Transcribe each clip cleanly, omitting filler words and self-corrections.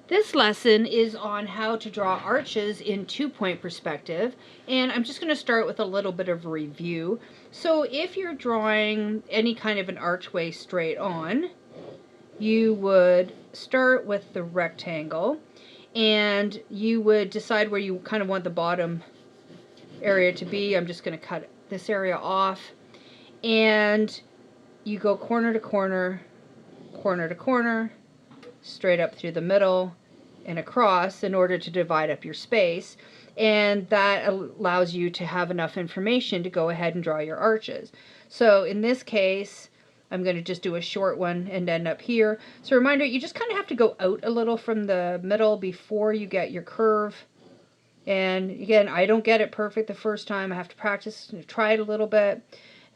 This lesson is on how to draw arches in two-point perspective, and I'm just going to start with a little bit of review. So if you're drawing any kind of an archway straight on, you would start with the rectangle, and you would decide where you kind of want the bottom area to be. I'm just going to cut this area off, and you go corner to corner, corner to corner, straight up through the middle and across in order to divide up your space, and that allows you to have enough information to go ahead and draw your arches. So in this case, I'm going to just do a short one and end up here. So reminder, you just kind of have to go out a little from the middle before you get your curve. And again, I don't get it perfect the first time. I have to practice and try it a little bit,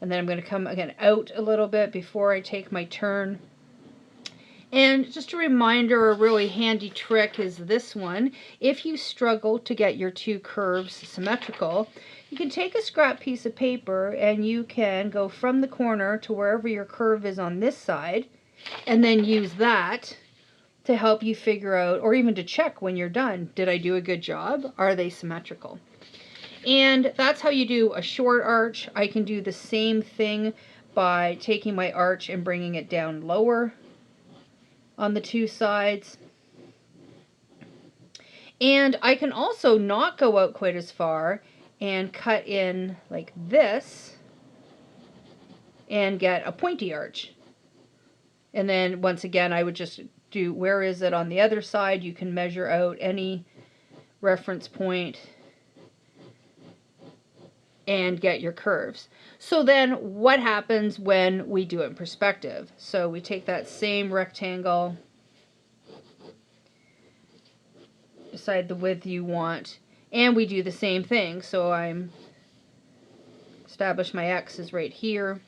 and then I'm going to come again out a little bit before I take my turn. And just a reminder, a really handy trick is this one. If you struggle to get your two curves symmetrical, you can take a scrap piece of paper and you can go from the corner to wherever your curve is on this side, and then use that to help you figure out, or even to check when you're done, did I do a good job? Are they symmetrical? And that's how you do a short arch. I can do the same thing by taking my arch and bringing it down lower on the two sides. And I can also not go out quite as far and cut in like this and get a pointy arch. And then once again, I would just do, where is it on the other side? You can measure out any reference point and get your curves. So then what happens when we do it in perspective? So we take that same rectangle, decide the width you want, and we do the same thing. So I'm establish my X is right here,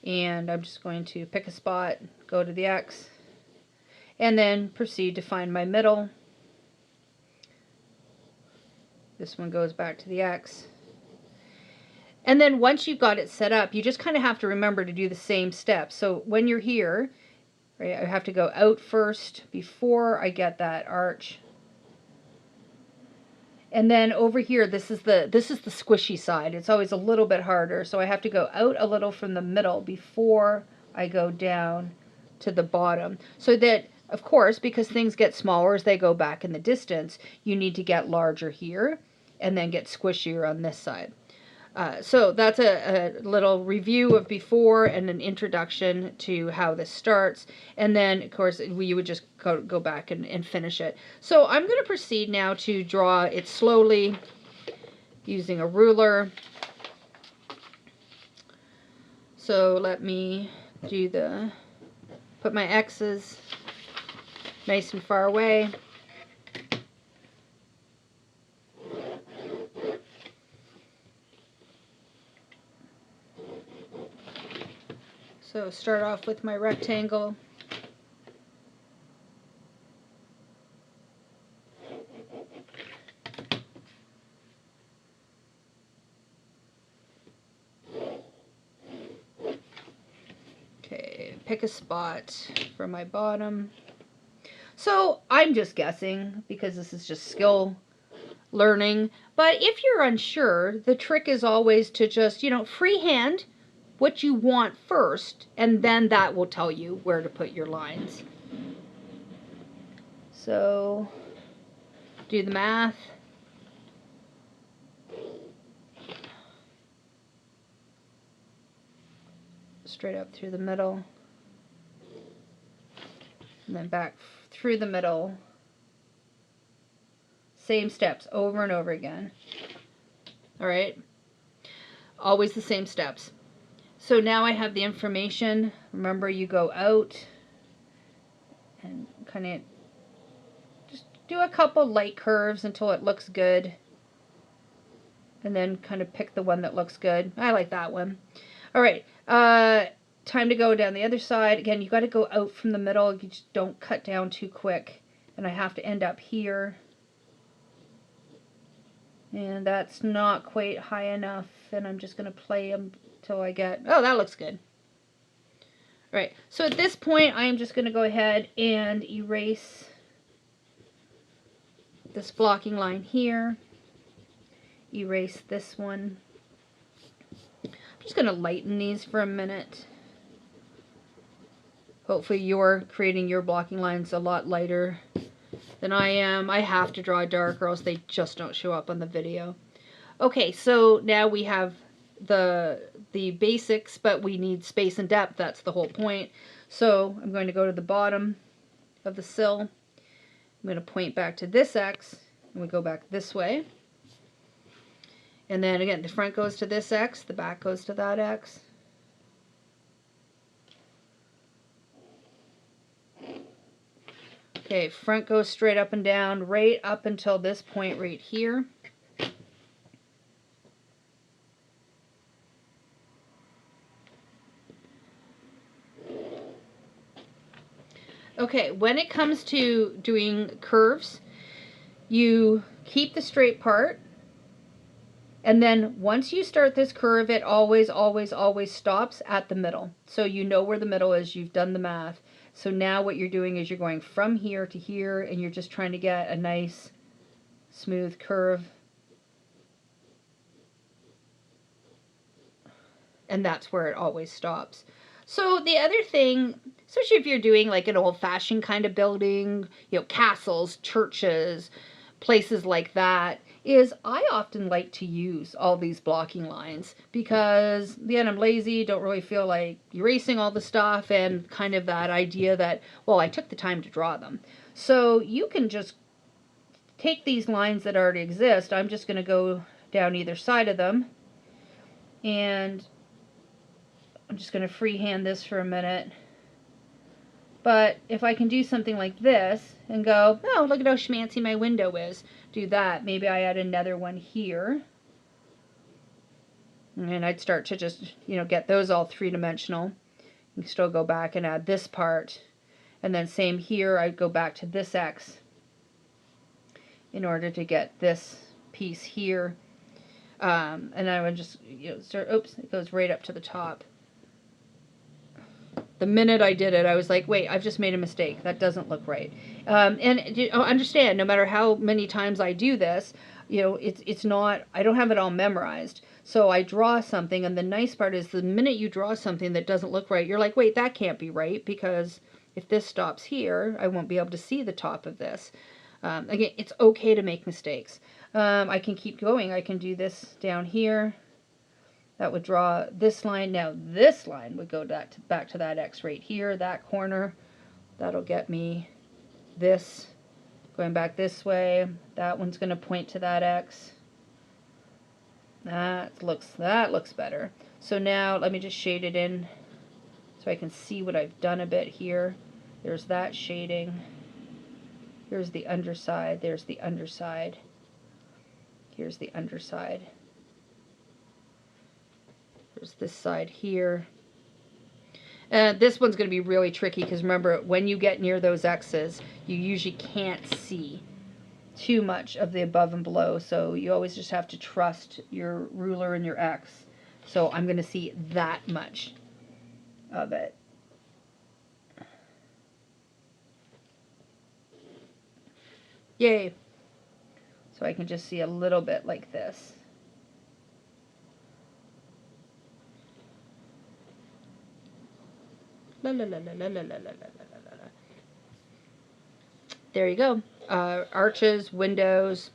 and I'm just going to pick a spot, go to the X, and then proceed to find my middle. This one goes back to the X. And then once you've got it set up, you just kind of have to remember to do the same steps. So when you're here, right, I have to go out first before I get that arch. And then over here, this is the squishy side. It's always a little bit harder. So I have to go out a little from the middle before I go down to the bottom. So that, of course, because things get smaller as they go back in the distance, you need to get larger here and then get squishier on this side. So that's a little review of before and an introduction to how this starts. And then, of course, you would just go back and finish it. So I'm going to proceed now to draw it slowly using a ruler. So let me do put my X's nice and far away. So start off with my rectangle. Okay, pick a spot for my bottom. So I'm just guessing because this is just skill learning. But if you're unsure, the trick is always to just, freehand what you want first, and then that will tell you where to put your lines. So do the math. Straight up through the middle, and then back through the middle. Same steps over and over again. All right, always the same steps. So now I have the information. Remember, you go out and kind of just do a couple light curves until it looks good, and then kind of pick the one that looks good. I like that one. All right, time to go down the other side. Again, you got to go out from the middle. You just don't cut down too quick. And I have to end up here. And that's not quite high enough, and I'm just going to play them till I get, oh, that looks good. All right, so at this point, I am just going to go ahead and erase this blocking line here, erase this one. I'm just going to lighten these for a minute. Hopefully you're creating your blocking lines a lot lighter than I am. I have to draw dark or else they just don't show up on the video. Okay, so now we have the basics, but we need space and depth. That's the whole point. So I'm going to go to the bottom of the sill. I'm going to point back to this X, and we go back this way. And then again, the front goes to this X, the back goes to that X. Okay, front goes straight up and down, right up until this point right here. Okay, when it comes to doing curves, you keep the straight part, and then once you start this curve, it always, always, always stops at the middle. So you know where the middle is, you've done the math. So now what you're doing is you're going from here to here, and you're just trying to get a nice, smooth curve. And that's where it always stops. So the other thing, especially if you're doing like an old-fashioned kind of building, you know, castles, churches, places like that, is I often like to use all these blocking lines because, again, I'm lazy, don't really feel like erasing all the stuff, and kind of that idea that, well, I took the time to draw them. So you can just take these lines that already exist. I'm just going to go down either side of them, and I'm just going to freehand this for a minute. But if I can do something like this and go, oh, look at how schmancy my window is. Do that. Maybe I add another one here. And I'd start to just, you know, get those all three-dimensional. You can still go back and add this part. And then same here, I'd go back to this X in order to get this piece here. And I would just, you know, start, oops, it goes right up to the top. The minute I did it, I was like, wait, I've just made a mistake. That doesn't look right. And understand, no matter how many times I do this, you know, it's not, I don't have it all memorized. So I draw something, and the nice part is the minute you draw something that doesn't look right, you're like, wait, that can't be right, because if this stops here, I won't be able to see the top of this. Again, it's okay to make mistakes. I can keep going. I can do this down here. That would draw this line. Now this line would go back to that X right here, that corner. That'll get me this going back this way. That one's going to point to that X. That looks better. So now let me just shade it in so I can see what I've done a bit here. There's that shading. Here's the underside. There's the underside. Here's the underside. There's this side here. This one's going to be really tricky because remember, when you get near those X's, you usually can't see too much of the above and below. So you always just have to trust your ruler and your X. So I'm going to see that much of it. Yay. So I can just see a little bit like this. La, la, la, la, la, la, la, la, la. There you go. Arches, windows,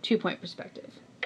2-point perspective.